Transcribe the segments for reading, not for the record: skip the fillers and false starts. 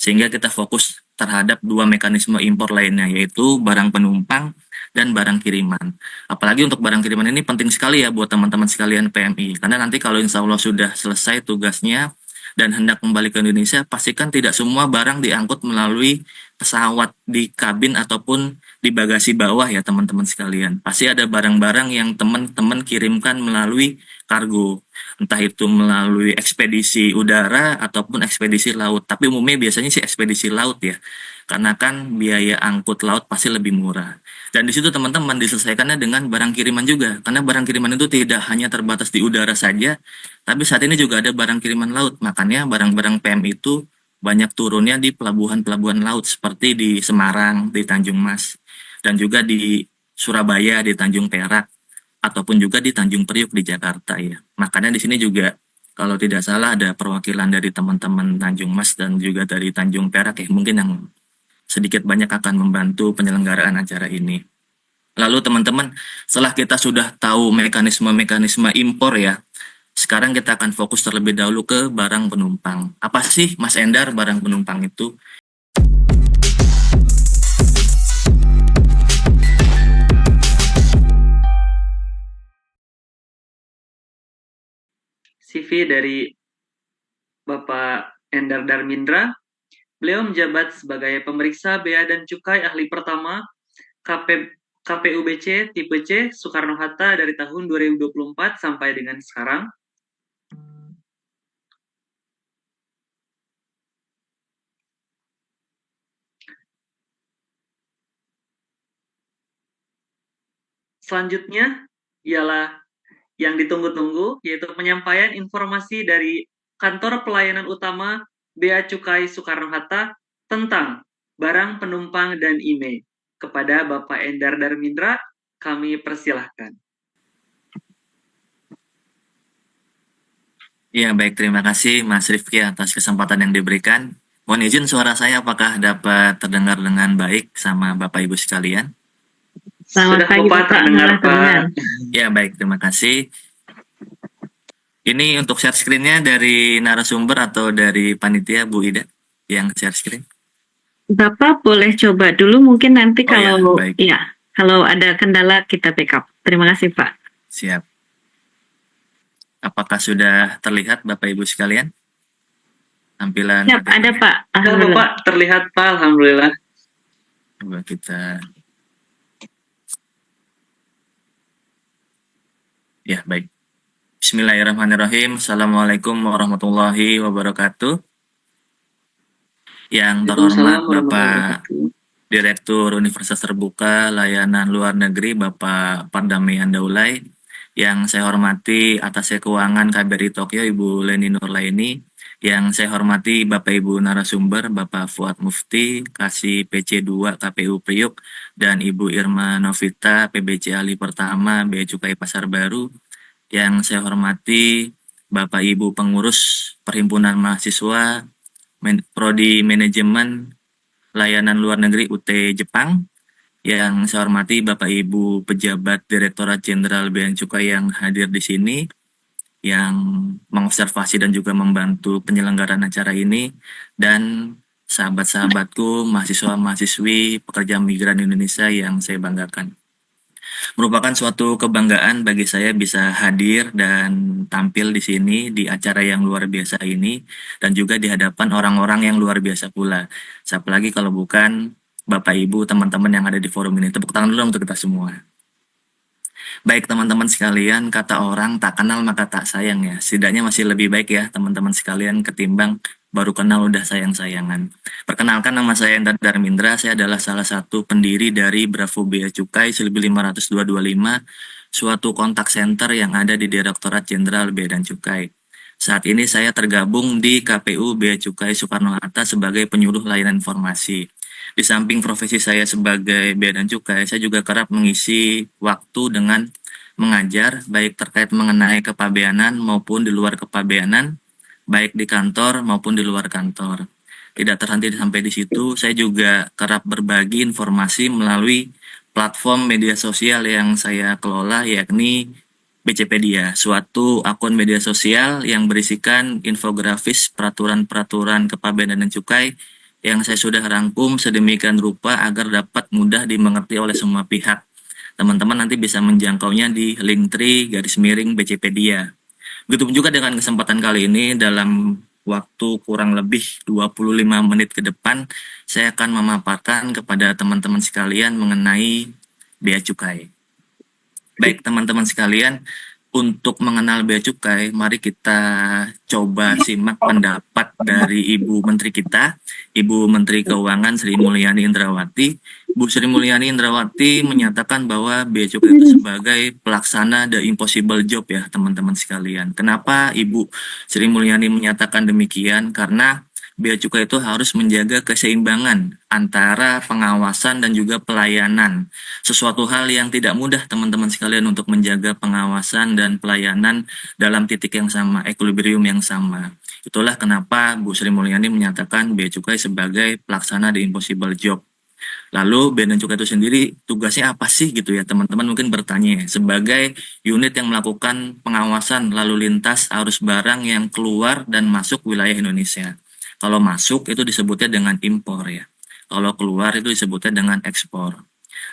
Sehingga kita fokus terhadap dua mekanisme impor lainnya, yaitu barang penumpang dan barang kiriman. Apalagi untuk barang kiriman ini penting sekali ya buat teman-teman sekalian PMI, karena nanti kalau insya Allah sudah selesai tugasnya dan hendak kembali ke Indonesia, pastikan tidak semua barang diangkut melalui pesawat di kabin ataupun di bagasi bawah ya teman-teman sekalian. Pasti ada barang-barang yang teman-teman kirimkan melalui kargo, entah itu melalui ekspedisi udara ataupun ekspedisi laut. Tapi umumnya biasanya sih ekspedisi laut ya, karena kan biaya angkut laut pasti lebih murah. Dan di situ teman-teman diselesaikannya dengan barang kiriman juga, karena barang kiriman itu tidak hanya terbatas di udara saja, tapi saat ini juga ada barang kiriman laut. Makanya barang-barang PM itu banyak turunnya di pelabuhan-pelabuhan laut seperti di Semarang, di Tanjung Mas, dan juga di Surabaya, di Tanjung Perak, ataupun juga di Tanjung Priuk di Jakarta ya. Makanya di sini juga kalau tidak salah ada perwakilan dari teman-teman Tanjung Mas dan juga dari Tanjung Perak ya, mungkin yang sedikit banyak akan membantu penyelenggaraan acara ini. Lalu teman-teman, setelah kita sudah tahu mekanisme-mekanisme impor ya, sekarang kita akan fokus terlebih dahulu ke barang penumpang. Apa sih Mas Endar barang penumpang itu? CV dari Bapak Endar Darmindra. Beliau menjabat sebagai pemeriksa Bea dan Cukai ahli pertama KPUBC tipe C Soekarno-Hatta dari tahun 2024 sampai dengan sekarang. Selanjutnya ialah yang ditunggu-tunggu, yaitu penyampaian informasi dari Kantor Pelayanan Utama Bea Cukai Soekarno-Hatta tentang barang penumpang dan IMEI. Kepada Bapak Endar Darmindra, kami persilahkan. Ya, baik, terima kasih Mas Rifki atas kesempatan yang diberikan. Mohon izin suara saya apakah dapat terdengar dengan baik sama Bapak Ibu sekalian? Sudah Bapak terdengar, Pak. Ya, baik, terima kasih. Ini untuk share screen-nya dari narasumber atau dari panitia Bu Ida yang share screen? Bapak boleh coba dulu, mungkin nanti Oh ya, kalau baik. kalau ada kendala kita backup. Terima kasih Pak. Siap. Apakah sudah terlihat Bapak Ibu sekalian? Tampilan Siap, ada Pak. Bapak terlihat Pak, alhamdulillah. Coba kita. Ya, baik. Bismillahirrahmanirrahim. Assalamualaikum warahmatullahi wabarakatuh. Yang terhormat Bapak Direktur Universitas Terbuka Layanan Luar Negeri Bapak Pardame Handaulay, yang saya hormati Atasnya Keuangan KBRI Tokyo Ibu Leni Nurlaini, yang saya hormati Bapak Ibu narasumber Bapak Fuad Mufti, Kasih PC2 KPU Priuk, dan Ibu Irma Novita PBC Ali Pertama Bea Cukai Pasar Baru, yang saya hormati Bapak Ibu pengurus Perhimpunan Mahasiswa Prodi Manajemen Layanan Luar Negeri UT Jepang, yang saya hormati Bapak Ibu pejabat Direktorat Jenderal Bea dan Cukai yang hadir di sini, yang mengobservasi dan juga membantu penyelenggaraan acara ini, dan sahabat-sahabatku, mahasiswa-mahasiswi, pekerja migran Indonesia yang saya banggakan. Merupakan suatu kebanggaan bagi saya bisa hadir dan tampil di sini di acara yang luar biasa ini, dan juga di hadapan orang-orang yang luar biasa pula. Siapa lagi kalau bukan Bapak Ibu, teman-teman yang ada di forum ini. Tepuk tangan dulu untuk kita semua. Baik teman-teman sekalian, kata orang tak kenal maka tak sayang ya. Setidaknya masih lebih baik ya teman-teman sekalian ketimbang baru kenal udah sayang-sayangan. Perkenalkan, nama saya Endar Darmindra, saya adalah salah satu pendiri dari Bravo Bea Cukai 15225, suatu kontak center yang ada di Direktorat Jenderal Bea dan Cukai. Saat ini saya tergabung di KPU Bea Cukai Soekarno-Hatta sebagai penyuluh layanan informasi. Di samping profesi saya sebagai Bea dan Cukai, saya juga kerap mengisi waktu dengan mengajar, baik terkait mengenai kepabeanan maupun di luar kepabeanan, baik di kantor maupun di luar kantor. Tidak terhenti sampai di situ, saya juga kerap berbagi informasi melalui platform media sosial yang saya kelola, yakni BCpedia, suatu akun media sosial yang berisikan infografis peraturan-peraturan kepabeanan dan cukai yang saya sudah rangkum sedemikian rupa agar dapat mudah dimengerti oleh semua pihak. Teman-teman nanti bisa menjangkaunya di _BCpedia. Begitu juga dengan kesempatan kali ini, dalam waktu kurang lebih 25 menit ke depan, saya akan memaparkan kepada teman-teman sekalian mengenai bea cukai. Baik teman-teman sekalian, untuk mengenal bea cukai, mari kita coba simak pendapat dari Ibu Menteri kita, Ibu Menteri Keuangan Sri Mulyani Indrawati. Bu Sri Mulyani Indrawati menyatakan bahwa bea cukai itu sebagai pelaksana the impossible job ya teman-teman sekalian. Kenapa Ibu Sri Mulyani menyatakan demikian? Karena bea cukai itu harus menjaga keseimbangan antara pengawasan dan juga pelayanan. Sesuatu hal yang tidak mudah teman-teman sekalian untuk menjaga pengawasan dan pelayanan dalam titik yang sama, equilibrium yang sama. Itulah kenapa Bu Sri Mulyani menyatakan bea cukai sebagai pelaksana the impossible job. Lalu bea dan cukai itu sendiri tugasnya apa sih gitu ya teman-teman mungkin bertanya, sebagai unit yang melakukan pengawasan lalu lintas arus barang yang keluar dan masuk wilayah Indonesia. Kalau masuk itu disebutnya dengan impor ya. Kalau keluar itu disebutnya dengan ekspor.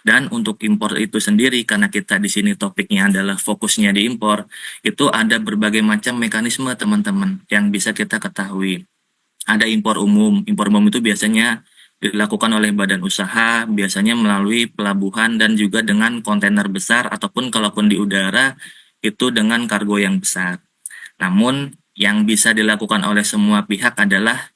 Dan untuk impor itu sendiri, karena kita di sini topiknya adalah fokusnya di impor, itu ada berbagai macam mekanisme teman-teman yang bisa kita ketahui. Ada impor umum. Impor umum itu biasanya dilakukan oleh badan usaha, biasanya melalui pelabuhan dan juga dengan kontainer besar ataupun kalaupun di udara itu dengan kargo yang besar. Namun yang bisa dilakukan oleh semua pihak adalah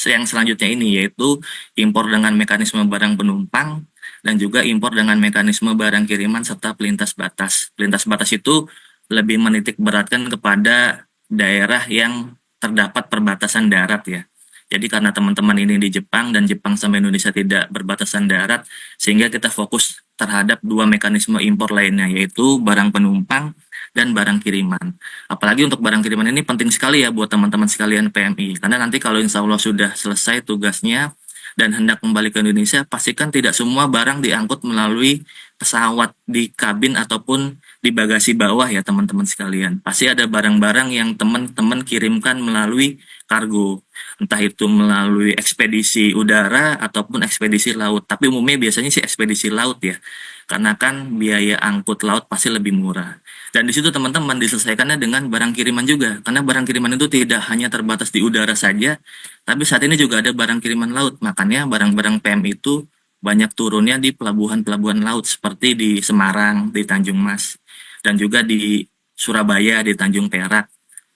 yang selanjutnya ini, yaitu impor dengan mekanisme barang penumpang dan juga impor dengan mekanisme barang kiriman serta pelintas batas. Pelintas batas itu lebih menitik beratkan kepada daerah yang terdapat perbatasan darat ya. Jadi karena teman-teman ini di Jepang dan Jepang sama Indonesia tidak berbatasan darat, sehingga kita fokus terhadap dua mekanisme impor lainnya, yaitu barang penumpang dan barang kiriman. Apalagi untuk barang kiriman ini penting sekali ya buat teman-teman sekalian PMI. Karena nanti kalau insya Allah sudah selesai tugasnya dan hendak kembali ke Indonesia, pastikan tidak semua barang diangkut melalui pesawat di kabin ataupun di bagasi bawah ya teman-teman sekalian. Pasti ada barang-barang yang teman-teman kirimkan melalui kargo. Entah itu melalui ekspedisi udara ataupun ekspedisi laut. Tapi umumnya biasanya sih ekspedisi laut ya. Karena kan biaya angkut laut pasti lebih murah. Dan di situ teman-teman diselesaikannya dengan barang kiriman juga. Karena barang kiriman itu tidak hanya terbatas di udara saja, tapi saat ini juga ada barang kiriman laut. Makanya barang-barang PM itu banyak turunnya di pelabuhan-pelabuhan laut seperti di Semarang, di Tanjung Mas, dan juga di Surabaya, di Tanjung Perak,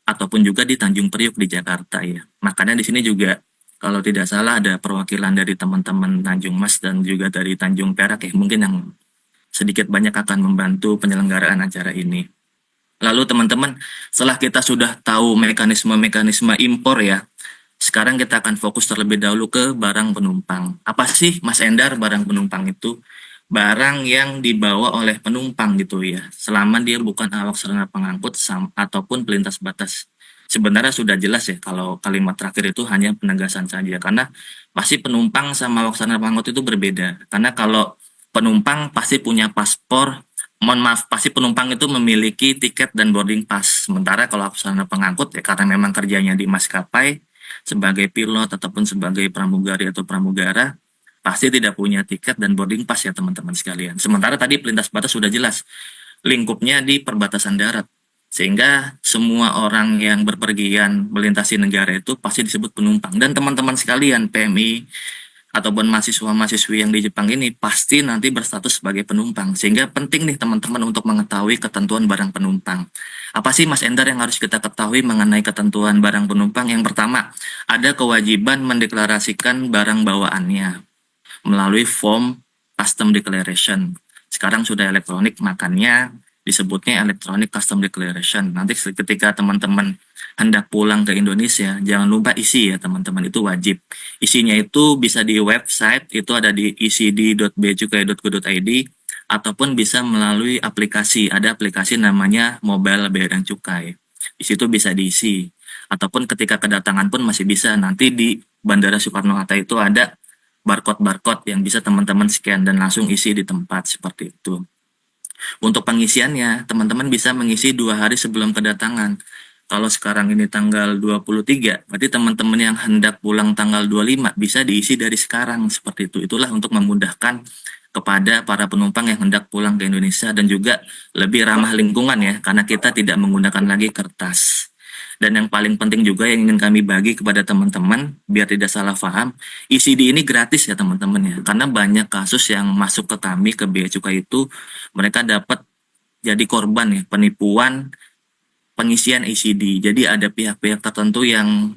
ataupun juga di Tanjung Priuk di Jakarta ya. Makanya di sini juga kalau tidak salah ada perwakilan dari teman-teman Tanjung Mas dan juga dari Tanjung Perak ya, mungkin yang sedikit banyak akan membantu penyelenggaraan acara ini. Lalu teman-teman, setelah kita sudah tahu mekanisme-mekanisme impor ya, sekarang kita akan fokus terlebih dahulu ke barang penumpang. Apa sih Mas Endar barang penumpang itu? Barang yang dibawa oleh penumpang gitu ya, selama dia bukan awak sarana pengangkut ataupun pelintas batas. Sebenarnya sudah jelas ya kalau kalimat terakhir itu hanya penegasan saja, karena pasti penumpang sama awak sarana pengangkut itu berbeda. Karena kalau penumpang pasti punya paspor, mohon maaf, pasti penumpang itu memiliki tiket dan boarding pass. Sementara kalau sarana pengangkut ya karena memang kerjanya di maskapai sebagai pilot ataupun sebagai pramugari atau pramugara, pasti tidak punya tiket dan boarding pass ya teman-teman sekalian. Sementara tadi pelintas batas sudah jelas, lingkupnya di perbatasan darat. Sehingga semua orang yang berpergian melintasi negara itu pasti disebut penumpang. Dan teman-teman sekalian PMI ataupun mahasiswa-mahasiswi yang di Jepang ini pasti nanti berstatus sebagai penumpang. Sehingga penting nih teman-teman untuk mengetahui ketentuan barang penumpang. Apa sih Mas Endar yang harus kita ketahui mengenai ketentuan barang penumpang? Yang pertama, ada kewajiban mendeklarasikan barang bawaannya melalui form custom declaration. Sekarang sudah elektronik, makanya disebutnya electronic custom declaration. Nanti ketika teman-teman hendak pulang ke Indonesia, jangan lupa isi ya teman-teman, itu wajib. Isinya itu bisa di website, itu ada di icd.beacukai.go.id, ataupun bisa melalui aplikasi. Ada aplikasi namanya Mobile Bea dan Cukai. Di situ bisa diisi. Ataupun ketika kedatangan pun masih bisa. Nanti di Bandara Soekarno-Hatta itu ada barcode-barcode yang bisa teman-teman scan dan langsung isi di tempat seperti itu. Untuk pengisiannya, teman-teman bisa mengisi 2 hari sebelum kedatangan. Kalau sekarang ini tanggal 23, berarti teman-teman yang hendak pulang tanggal 25 bisa diisi dari sekarang seperti itu. Itulah untuk memudahkan kepada para penumpang yang hendak pulang ke Indonesia dan juga lebih ramah lingkungan ya, karena kita tidak menggunakan lagi kertas. Dan yang paling penting juga yang ingin kami bagi kepada teman-teman, biar tidak salah paham, ECD ini gratis ya teman-teman ya, karena banyak kasus yang masuk ke kami, ke Bea Cukai itu, mereka dapat jadi korban ya, penipuan pengisian ECD. Jadi ada pihak-pihak tertentu yang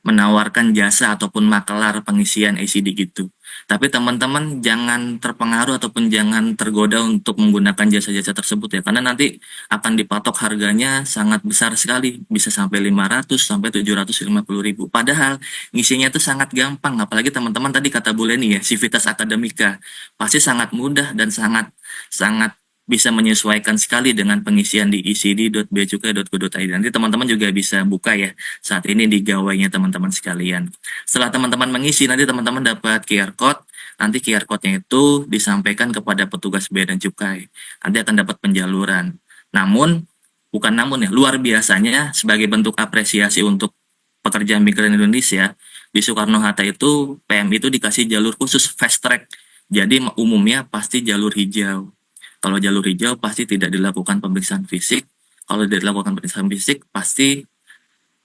menawarkan jasa ataupun makelar pengisian ECD gitu. Tapi teman-teman jangan terpengaruh ataupun jangan tergoda untuk menggunakan jasa-jasa tersebut ya, karena nanti akan dipatok harganya sangat besar sekali, bisa sampai 500 sampai 750.000. Padahal ngisinya itu sangat gampang, apalagi teman-teman tadi kata Bu Leni ya, Civitas Akademika, pasti sangat mudah dan sangat sangat bisa menyesuaikan sekali dengan pengisian di ecd.beacukai.go.id. Nanti teman-teman juga bisa buka ya saat ini di gawainya teman-teman sekalian. Setelah teman-teman mengisi, nanti teman-teman dapat QR code. Nanti QR code-nya itu disampaikan kepada petugas Bea dan Cukai. Nanti akan dapat penjaluran. Bukan namun ya, luar biasanya sebagai bentuk apresiasi untuk pekerja migran Indonesia, di Soekarno-Hatta itu PM itu dikasih jalur khusus fast track. Jadi umumnya pasti jalur hijau. Kalau jalur hijau pasti tidak dilakukan pemeriksaan fisik. Kalau tidak dilakukan pemeriksaan fisik pasti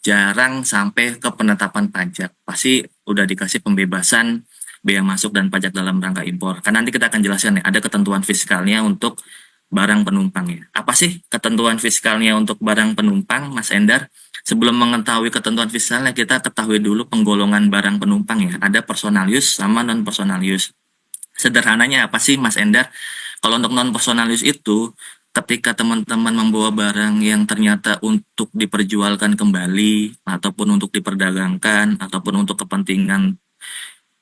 jarang sampai ke penetapan pajak. Pasti udah dikasih pembebasan bea masuk dan pajak dalam rangka impor. Karena nanti kita akan jelaskan ya, ada ketentuan fiskalnya untuk barang penumpang ya. Apa sih ketentuan fiskalnya untuk barang penumpang, Mas Endar? Sebelum mengetahui ketentuan fiskalnya, kita ketahui dulu penggolongan barang penumpang ya. Ada personal use sama non personal use. Sederhananya apa sih Mas Endar? Kalau untuk non personal use itu, ketika teman-teman membawa barang yang ternyata untuk diperjualkan kembali, ataupun untuk diperdagangkan, ataupun untuk kepentingan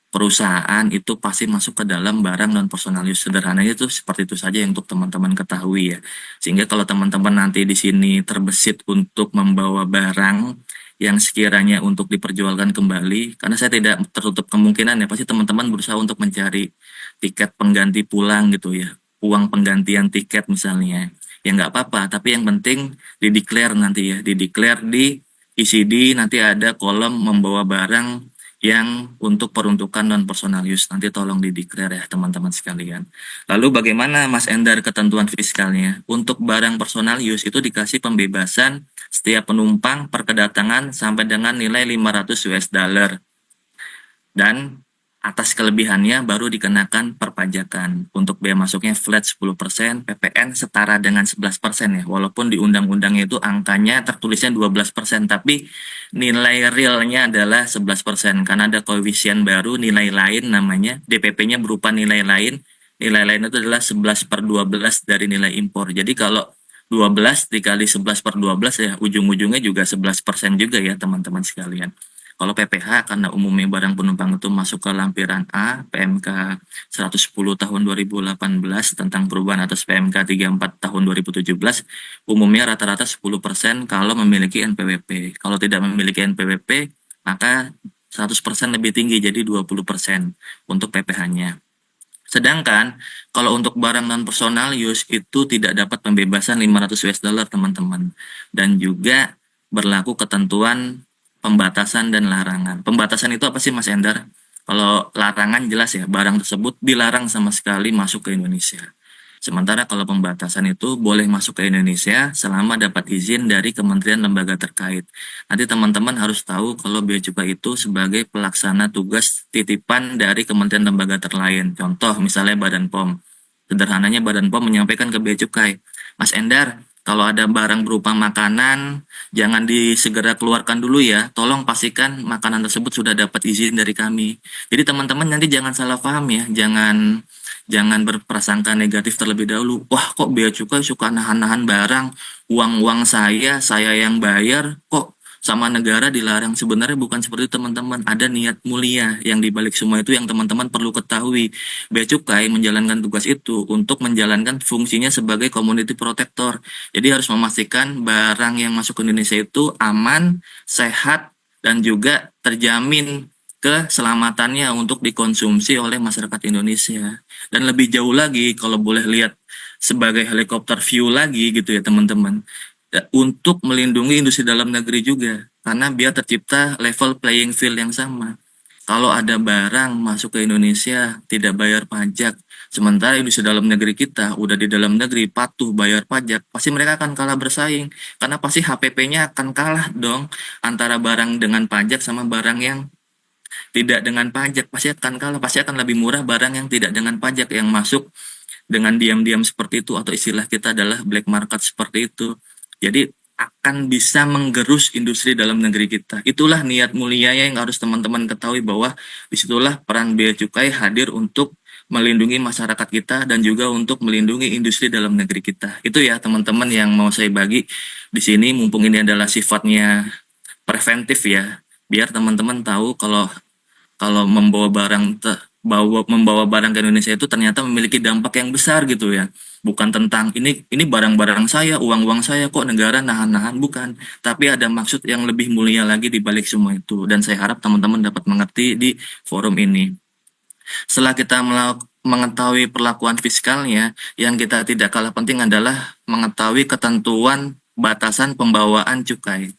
perusahaan, itu pasti masuk ke dalam barang non personal use. Sederhananya itu seperti itu saja yang untuk teman-teman ketahui ya. Sehingga kalau teman-teman nanti di sini terbesit untuk membawa barang yang sekiranya untuk diperjualkan kembali, karena saya tidak tertutup kemungkinan ya, pasti teman-teman berusaha untuk mencari tiket pengganti pulang gitu ya, uang penggantian tiket misalnya, ya nggak apa-apa, tapi yang penting dideklar nanti ya, dideklar di ECD, nanti ada kolom membawa barang yang untuk peruntukan non personal use, nanti tolong dideklar ya teman-teman sekalian. Lalu bagaimana Mas Endar ketentuan fiskalnya? Untuk barang personal use itu dikasih pembebasan setiap penumpang per kedatangan sampai dengan nilai 500 US dollar. Dan atas kelebihannya baru dikenakan perpajakan. Untuk bea masuknya flat 10%, PPN setara dengan 11% ya. Walaupun di undang-undangnya itu angkanya tertulisnya 12%, tapi nilai realnya adalah 11%. Karena ada koefisien baru, nilai lain namanya, DPP-nya berupa nilai lain. Nilai lain itu adalah 11/12 dari nilai impor. Jadi kalau 12 dikali 11/12 ya, ujung-ujungnya juga 11% juga ya teman-teman sekalian. Kalau PPH karena umumnya barang penumpang itu masuk ke lampiran A, PMK 110 tahun 2018 tentang perubahan atas PMK 34 tahun 2017, umumnya rata-rata 10% kalau memiliki NPWP. Kalau tidak memiliki NPWP, maka 100% lebih tinggi, jadi 20% untuk PPH-nya. Sedangkan kalau untuk barang non personal use itu tidak dapat pembebasan 500 US dollar teman-teman. Dan juga berlaku ketentuan pembatasan dan larangan. Pembatasan itu apa sih Mas Endar? Kalau larangan jelas ya, barang tersebut dilarang sama sekali masuk ke Indonesia. Sementara kalau pembatasan itu boleh masuk ke Indonesia selama dapat izin dari kementerian lembaga terkait. Nanti teman-teman harus tahu kalau Bea Cukai itu sebagai pelaksana tugas titipan dari kementerian lembaga terlain. Contoh misalnya Badan POM. Sederhananya Badan POM menyampaikan ke Bea Cukai, Mas Endar, kalau ada barang berupa makanan, jangan disegera keluarkan dulu ya. Tolong pastikan makanan tersebut sudah dapat izin dari kami. Jadi teman-teman nanti jangan salah paham ya. Jangan berprasangka negatif terlebih dahulu. Wah, kok Bea Cukai suka nahan-nahan barang, uang-uang saya yang bayar, kok sama negara dilarang. Sebenarnya bukan seperti itu teman-teman. Ada niat mulia yang dibalik semua itu yang teman-teman perlu ketahui. Bea Cukai menjalankan tugas itu untuk menjalankan fungsinya sebagai community protector. Jadi harus memastikan barang yang masuk ke Indonesia itu aman, sehat, dan juga terjamin keselamatannya untuk dikonsumsi oleh masyarakat Indonesia. Dan lebih jauh lagi, kalau boleh lihat sebagai helikopter view lagi gitu ya teman-teman. untuk melindungi industri dalam negeri juga, karena biar tercipta level playing field yang sama. Kalau ada barang masuk ke Indonesia tidak bayar pajak, sementara industri dalam negeri kita udah di dalam negeri patuh bayar pajak, pasti mereka akan kalah bersaing. Karena pasti HPP-nya akan kalah dong antara barang dengan pajak sama barang yang tidak dengan pajak. Pasti akan kalah, pasti akan lebih murah barang yang tidak dengan pajak yang masuk dengan diam-diam seperti itu, atau istilah kita adalah black market seperti itu. Jadi akan bisa menggerus industri dalam negeri kita. Itulah niat mulia yang harus teman-teman ketahui, bahwa disitulah peran Bea Cukai hadir untuk melindungi masyarakat kita dan juga untuk melindungi industri dalam negeri kita. Itu ya teman-teman yang mau saya bagi di sini, mumpung ini adalah sifatnya preventif ya, biar teman-teman tahu kalau kalau membawa barang ke Indonesia itu ternyata memiliki dampak yang besar gitu ya. Bukan tentang ini barang-barang saya, uang-uang saya kok negara nahan-nahan, bukan. Tapi ada maksud yang lebih mulia lagi di balik semua itu. Dan saya harap teman-teman dapat mengerti di forum ini. Setelah kita mengetahui perlakuan fiskalnya, yang kita tidak kalah penting adalah mengetahui ketentuan batasan pembawaan cukai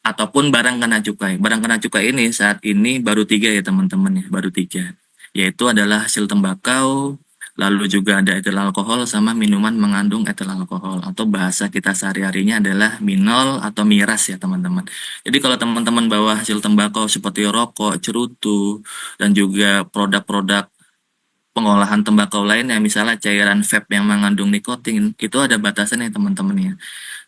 ataupun barang kena cukai. Barang kena cukai ini saat ini baru 3 ya teman-teman ya, baru 3. Yaitu adalah hasil tembakau, lalu juga ada etil alkohol sama minuman mengandung etil alkohol, atau bahasa kita sehari-harinya adalah minol atau miras ya teman-teman. Jadi kalau teman-teman bawa hasil tembakau seperti rokok, cerutu, dan juga produk-produk pengolahan tembakau lainnya, misalnya cairan vape yang mengandung nikotin, itu ada batasannya teman-teman ya.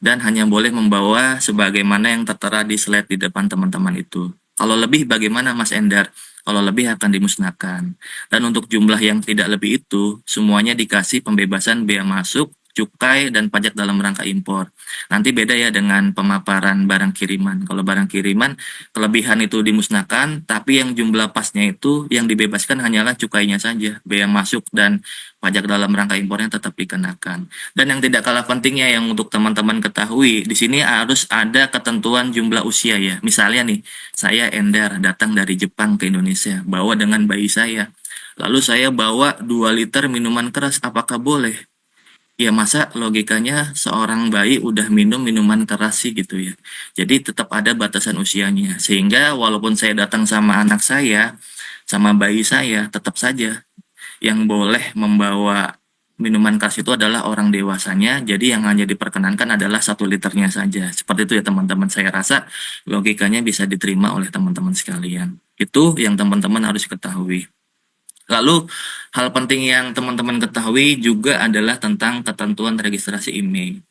Dan hanya boleh membawa sebagaimana yang tertera di slide di depan teman-teman itu. Kalau lebih bagaimana Mas Endar? Kalau lebih akan dimusnahkan. Dan untuk jumlah yang tidak lebih itu, semuanya dikasih pembebasan bea masuk, cukai, dan pajak dalam rangka impor. Nanti beda ya dengan pemaparan barang kiriman. Kalau barang kiriman, kelebihan itu dimusnahkan, tapi yang jumlah pasnya itu yang dibebaskan hanyalah cukainya saja. Bea masuk dan pajak dalam rangka impornya tetap dikenakan. Dan yang tidak kalah pentingnya yang untuk teman-teman ketahui, di sini harus ada ketentuan jumlah usia ya. Misalnya nih, saya Endar datang dari Jepang ke Indonesia, bawa dengan bayi saya. Lalu saya bawa 2 liter minuman keras, apakah boleh? Ya masa logikanya seorang bayi udah minum minuman keras sih gitu ya. Jadi tetap ada batasan usianya. Sehingga walaupun saya datang sama anak saya, sama bayi saya, tetap saja yang boleh membawa minuman keras itu adalah orang dewasanya. Jadi yang hanya diperkenankan adalah 1 liternya saja. Seperti itu ya teman-teman. Saya rasa logikanya bisa diterima oleh teman-teman sekalian. Itu yang teman-teman harus ketahui. Lalu hal penting yang teman-teman ketahui juga adalah tentang ketentuan registrasi IMEI.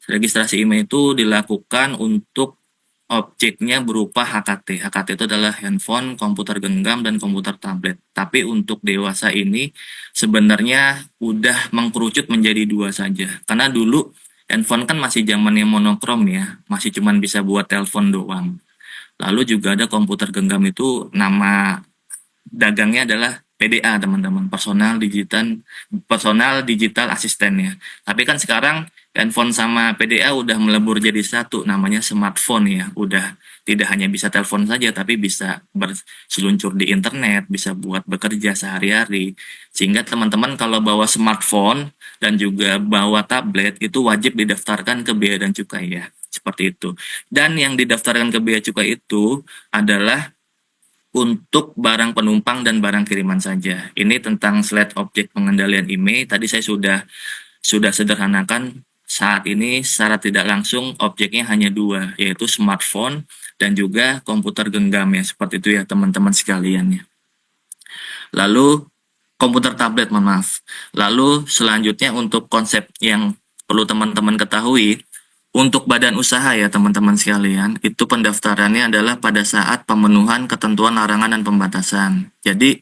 Registrasi IMEI itu dilakukan untuk objeknya berupa HKT. HKT itu adalah handphone, komputer genggam, dan komputer tablet. Tapi untuk dewasa ini sebenarnya udah mengkerucut menjadi 2 saja. Karena dulu handphone kan masih zamannya monokrom ya, masih cuman bisa buat telepon doang. Lalu juga ada komputer genggam, itu nama dagangnya adalah PDA teman-teman, personal digital asisten ya. Tapi kan sekarang handphone sama PDA udah melebur jadi satu, namanya smartphone ya. Udah tidak hanya bisa telepon saja, tapi bisa berseluncur di internet, bisa buat bekerja sehari-hari. Sehingga teman-teman kalau bawa smartphone dan juga bawa tablet itu wajib didaftarkan ke Bea dan Cukai ya. Seperti itu. Dan yang didaftarkan ke Bea Cukai itu adalah untuk barang penumpang dan barang kiriman saja. Ini tentang slide objek pengendalian IMEI. Tadi saya sudah sederhanakan. Saat ini secara tidak langsung objeknya hanya 2, yaitu smartphone dan juga komputer genggam ya. Seperti itu ya teman-teman sekalian ya. Lalu komputer tablet, maaf. Lalu selanjutnya untuk konsep yang perlu teman-teman ketahui, untuk badan usaha ya teman-teman sekalian, itu pendaftarannya adalah pada saat pemenuhan ketentuan larangan dan pembatasan. Jadi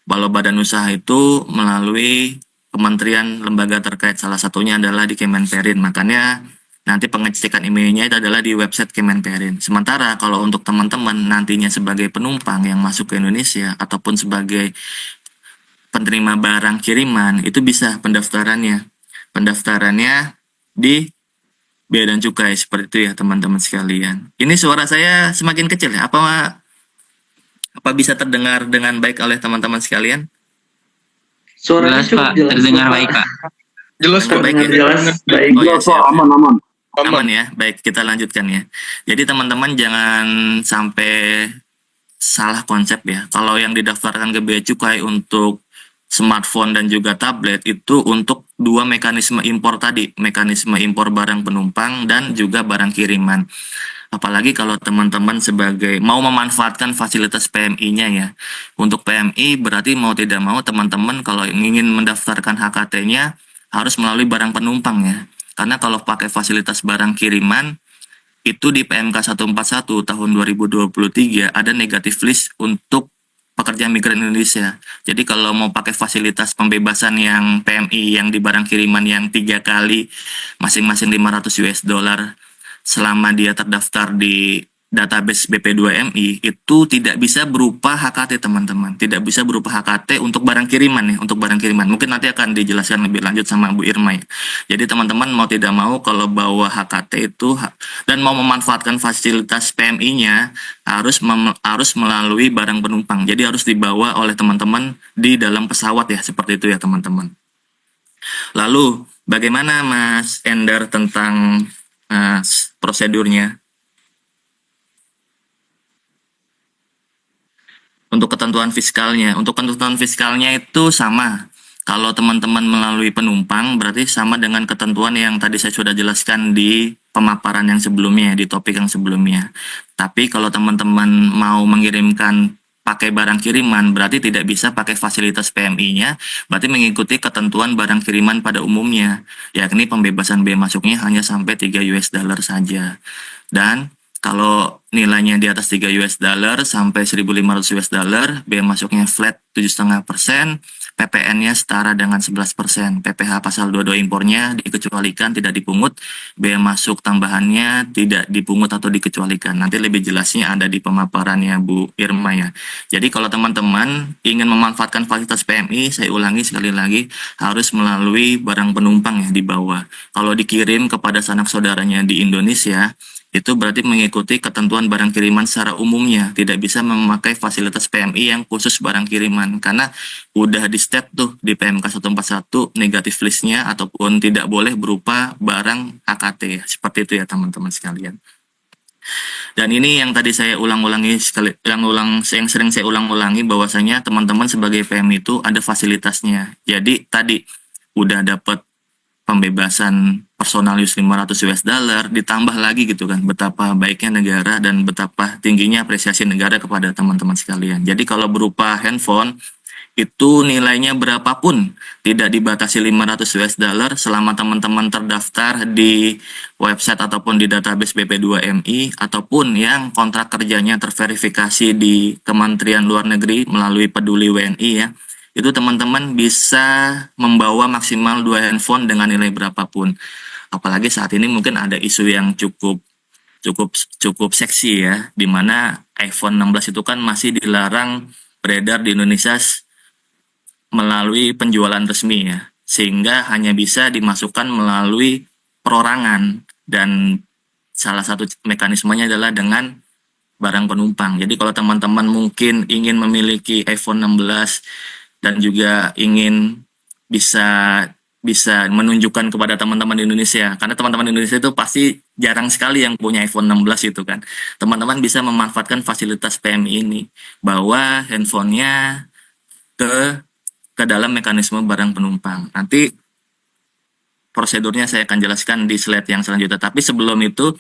kalau badan usaha itu melalui kementerian lembaga terkait, salah satunya adalah di Kemenperin. Makanya nanti pengecekan IMEI-nya itu adalah di website Kemenperin. Sementara kalau untuk teman-teman nantinya sebagai penumpang yang masuk ke Indonesia ataupun sebagai penerima barang kiriman, itu bisa pendaftarannya di Bea dan Cukai. Seperti itu ya teman-teman sekalian. Ini suara saya semakin kecil ya? Apa bisa terdengar dengan baik oleh teman-teman sekalian? Suaranya Jelas cukup Pak, jelas terdengar Pak. baik Pak. Jelas Dengan kok. baik ya? Jelas, baik. Oh ya, siap. Aman. Aman ya, baik kita lanjutkan ya. Jadi teman-teman jangan sampai salah konsep ya. Kalau yang didaftarkan ke Bea Cukai untuk smartphone dan juga tablet itu untuk dua mekanisme impor tadi, mekanisme impor barang penumpang dan juga barang kiriman. Apalagi kalau teman-teman sebagai mau memanfaatkan fasilitas PMI-nya ya. Untuk PMI berarti mau tidak mau teman-teman kalau ingin mendaftarkan HKT-nya harus melalui barang penumpang ya. Karena kalau pakai fasilitas barang kiriman itu di PMK 141 tahun 2023 ada negatif list untuk pekerja migran Indonesia. Jadi kalau mau pakai fasilitas pembebasan yang PMI yang di barang kiriman yang 3 kali masing-masing 500 US dollar selama dia terdaftar di database BP2MI itu tidak bisa berupa HKT teman-teman. Tidak bisa berupa HKT untuk barang kiriman ya, untuk barang kiriman. Mungkin nanti akan dijelaskan lebih lanjut sama Bu Irma ya. Jadi teman-teman mau tidak mau kalau bawa HKT itu dan mau memanfaatkan fasilitas PMI-nya harus melalui barang penumpang. Jadi harus dibawa oleh teman-teman di dalam pesawat ya, seperti itu ya teman-teman. Lalu bagaimana Mas Endar tentang prosedurnya? Untuk ketentuan fiskalnya itu sama. Kalau teman-teman melalui penumpang berarti sama dengan ketentuan yang tadi saya sudah jelaskan di pemaparan yang sebelumnya, di topik yang sebelumnya. Tapi kalau teman-teman mau mengirimkan pakai barang kiriman berarti tidak bisa pakai fasilitas PMI-nya, berarti mengikuti ketentuan barang kiriman pada umumnya, yakni pembebasan bea masuknya hanya sampai 3 US dollar saja. Dan kalau nilainya di atas 3 US dollar sampai 1.500 US dollar, bea masuknya flat 7,5%, PPN-nya setara dengan 11%. PPh pasal 22 impornya dikecualikan, tidak dipungut, bea masuk tambahannya tidak dipungut atau dikecualikan. Nanti lebih jelasnya ada di pemaparannya Bu Irma ya. Jadi kalau teman-teman ingin memanfaatkan fasilitas PMI, saya ulangi sekali lagi, harus melalui barang penumpang ya di bawah. Kalau dikirim kepada sanak saudaranya di Indonesia, itu berarti mengikuti ketentuan barang kiriman secara umumnya, tidak bisa memakai fasilitas PMI yang khusus barang kiriman karena udah di step tuh di PMK 141 negatif listnya ataupun tidak boleh berupa barang AKT ya. Seperti itu ya teman-teman sekalian. Dan ini yang tadi saya yang sering saya ulang-ulangi bahwasanya teman-teman sebagai PMI itu ada fasilitasnya. Jadi tadi udah dapat pembebasan personal use 500 US dollar, ditambah lagi gitu kan, betapa baiknya negara dan betapa tingginya apresiasi negara kepada teman-teman sekalian. Jadi kalau berupa handphone, itu nilainya berapapun, tidak dibatasi 500 US dollar selama teman-teman terdaftar di website ataupun di database BP2MI, ataupun yang kontrak kerjanya terverifikasi di Kementerian Luar Negeri melalui Peduli WNI ya. Itu teman-teman bisa membawa maksimal 2 handphone dengan nilai berapapun. Apalagi saat ini mungkin ada isu yang cukup seksi ya, di mana iPhone 16 itu kan masih dilarang beredar di Indonesia melalui penjualan resmi ya, sehingga hanya bisa dimasukkan melalui perorangan dan salah satu mekanismenya adalah dengan barang penumpang. Jadi kalau teman-teman mungkin ingin memiliki iPhone 16 dan juga ingin bisa menunjukkan kepada teman-teman di Indonesia, karena teman-teman di Indonesia itu pasti jarang sekali yang punya iPhone 16 itu kan. Teman-teman bisa memanfaatkan fasilitas PMI ini, bawa handphonenya ke dalam mekanisme barang penumpang. Nanti prosedurnya saya akan jelaskan di slide yang selanjutnya. Tapi sebelum itu,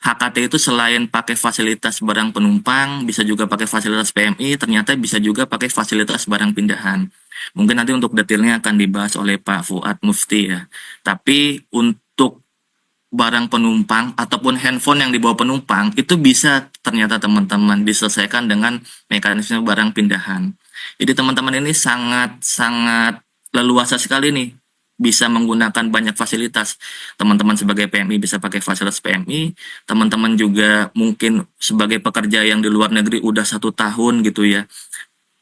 HKT itu selain pakai fasilitas barang penumpang, bisa juga pakai fasilitas PMI, ternyata bisa juga pakai fasilitas barang pindahan. Mungkin nanti untuk detailnya akan dibahas oleh Pak Fuad Mufti ya. Tapi untuk barang penumpang ataupun handphone yang dibawa penumpang, itu bisa ternyata teman-teman diselesaikan dengan mekanisme barang pindahan. Jadi teman-teman ini sangat leluasa sekali nih, bisa menggunakan banyak fasilitas. Teman-teman sebagai PMI bisa pakai fasilitas PMI, teman-teman juga mungkin sebagai pekerja yang di luar negeri udah 1 tahun gitu ya,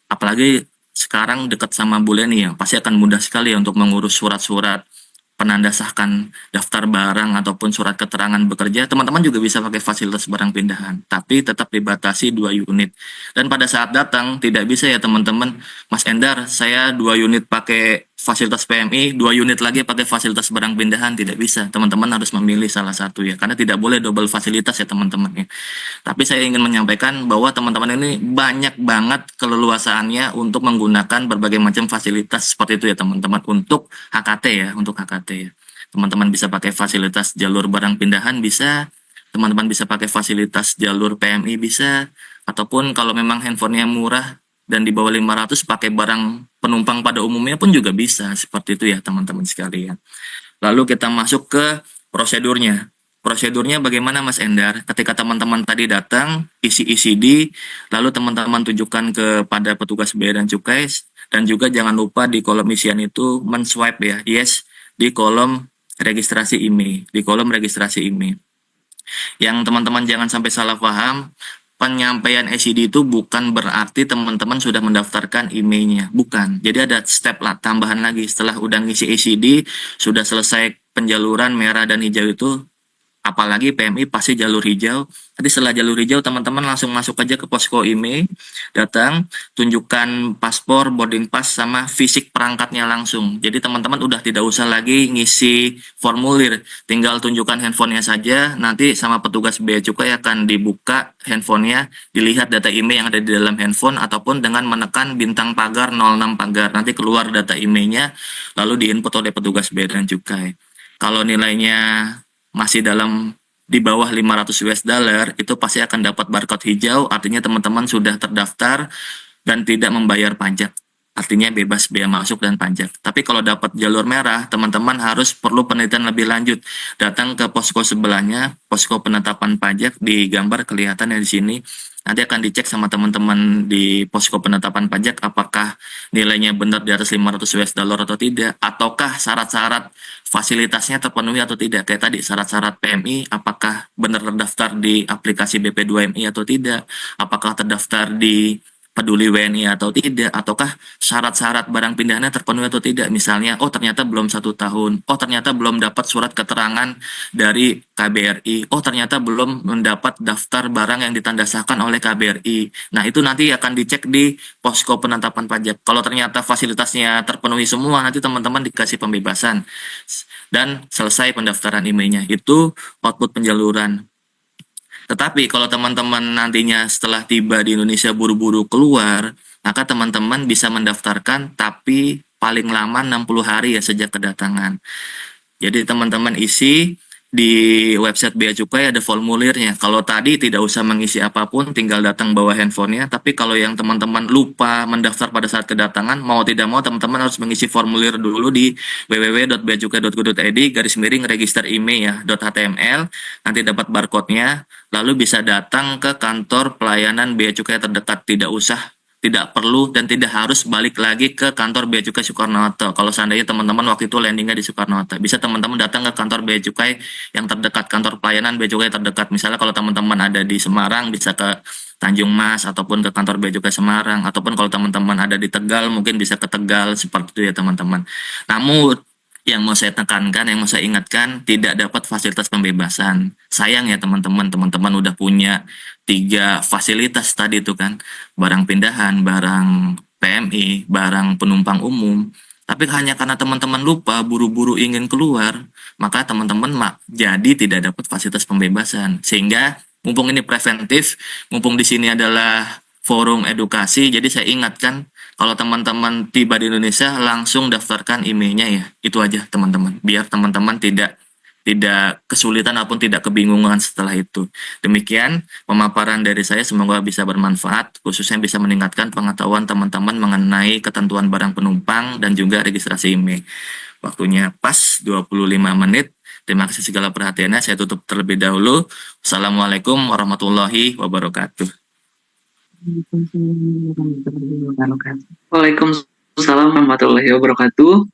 apalagi sekarang dekat sama Bu Leni ya, pasti akan mudah sekali ya untuk mengurus surat-surat penanda sahkan daftar barang ataupun surat keterangan bekerja. Teman-teman juga bisa pakai fasilitas barang pindahan, tapi tetap dibatasi 2 unit. Dan pada saat datang tidak bisa ya teman-teman, Mas Endar, saya 2 unit pakai fasilitas PMI, 2 unit lagi pakai fasilitas barang pindahan, tidak bisa. Teman-teman harus memilih salah satu ya, karena tidak boleh double fasilitas ya teman-teman ya. Tapi saya ingin menyampaikan bahwa teman-teman ini banyak banget keleluasaannya untuk menggunakan berbagai macam fasilitas seperti itu ya teman-teman, untuk HKT ya, untuk HKT ya. Teman-teman bisa pakai fasilitas jalur barang pindahan bisa, teman-teman bisa pakai fasilitas jalur PMI bisa, ataupun kalau memang handphonenya murah dan di bawah 500 pakai barang penumpang pada umumnya pun juga bisa, seperti itu ya teman-teman sekalian. Lalu kita masuk ke prosedurnya. Prosedurnya bagaimana Mas Endar? Ketika teman-teman tadi datang, isi ECD, lalu teman-teman tunjukkan kepada petugas bea dan cukai, dan juga jangan lupa di kolom isian itu men-swipe ya, yes, di kolom registrasi IMEI, di kolom registrasi IMEI. Yang teman-teman jangan sampai salah paham, penyampaian ECD itu bukan berarti teman-teman sudah mendaftarkan IMEI-nya, bukan. Jadi ada step tambahan lagi, setelah udah ngisi ECD, sudah selesai penjaluran merah dan hijau itu, apalagi PMI pasti jalur hijau. Nanti setelah jalur hijau teman-teman langsung masuk aja ke posko IMEI, datang, tunjukkan paspor, boarding pass, sama fisik perangkatnya langsung. Jadi teman-teman udah tidak usah lagi ngisi formulir, tinggal tunjukkan handphonenya saja, nanti sama petugas bea cukai akan dibuka handphonenya, dilihat data IMEI yang ada di dalam handphone, ataupun dengan menekan bintang pagar 06 pagar, nanti keluar data IMEI-nya, lalu diinput oleh petugas bea dan cukai. Kalau nilainya masih di bawah 500 US dollar, itu pasti akan dapat barcode hijau, artinya teman-teman sudah terdaftar dan tidak membayar pajak. Artinya bebas bea masuk dan pajak. Tapi kalau dapat jalur merah, teman-teman harus perlu penelitian lebih lanjut. Datang ke posko sebelahnya, posko penetapan pajak, di gambar kelihatan ya di sini. Nanti akan dicek sama teman-teman di posko penetapan pajak apakah nilainya benar di atas 500 US dollar atau tidak, ataukah syarat-syarat fasilitasnya terpenuhi atau tidak. Kayak tadi syarat-syarat PMI, apakah benar terdaftar di aplikasi BP2MI atau tidak, apakah terdaftar di Peduli WNI atau tidak, ataukah syarat-syarat barang pindahannya terpenuhi atau tidak. Misalnya, oh ternyata belum 1 tahun, oh ternyata belum dapat surat keterangan dari KBRI, oh ternyata belum mendapat daftar barang yang ditandasahkan oleh KBRI. Nah itu nanti akan dicek di posko penetapan pajak. Kalau ternyata fasilitasnya terpenuhi semua, nanti teman-teman dikasih pembebasan dan selesai pendaftaran IMEI-nya. Itu output penjaluran. Tetapi kalau teman-teman nantinya setelah tiba di Indonesia buru-buru keluar, maka teman-teman bisa mendaftarkan, tapi paling lama 60 hari ya sejak kedatangan. Jadi teman-teman isi di website Bea Cukai, ada formulirnya. Kalau tadi tidak usah mengisi apapun, tinggal datang bawa handphonenya. Tapi kalau yang teman-teman lupa mendaftar pada saat kedatangan, mau tidak mau teman-teman harus mengisi formulir dulu di www.beacukai.go.id / register IMEI ya .html. Nanti dapat barcode-nya, lalu bisa datang ke kantor pelayanan Bea Cukai terdekat. Tidak perlu dan tidak harus balik lagi ke kantor Bea Cukai Soekarno-Hatta. Kalau seandainya teman-teman waktu itu landingnya di Soekarno-Hatta, bisa teman-teman datang ke kantor Bea Cukai yang terdekat, kantor pelayanan Bea Cukai terdekat. Misalnya kalau teman-teman ada di Semarang, bisa ke Tanjung Mas ataupun ke kantor Bea Cukai Semarang, ataupun kalau teman-teman ada di Tegal, mungkin bisa ke Tegal, seperti itu ya teman-teman. Namun yang mau saya tekankan, yang mau saya ingatkan, tidak dapat fasilitas pembebasan. Sayang ya teman-teman udah punya 3 fasilitas tadi itu kan, barang pindahan, barang PMI, barang penumpang umum. Tapi hanya karena teman-teman lupa, buru-buru ingin keluar, maka teman-teman jadi tidak dapat fasilitas pembebasan. Sehingga mumpung ini preventif, mumpung di sini adalah forum edukasi, jadi saya ingatkan, kalau teman-teman tiba di Indonesia langsung daftarkan IMEI-nya ya. Itu aja teman-teman. Biar teman-teman tidak kesulitan ataupun tidak kebingungan setelah itu. Demikian pemaparan dari saya, semoga bisa bermanfaat, khususnya bisa meningkatkan pengetahuan teman-teman mengenai ketentuan barang penumpang dan juga registrasi IMEI. Waktunya pas 25 menit. Terima kasih segala perhatiannya. Saya tutup terlebih dahulu. Assalamualaikum warahmatullahi wabarakatuh. Waalaikumsalam warahmatullahi wabarakatuh.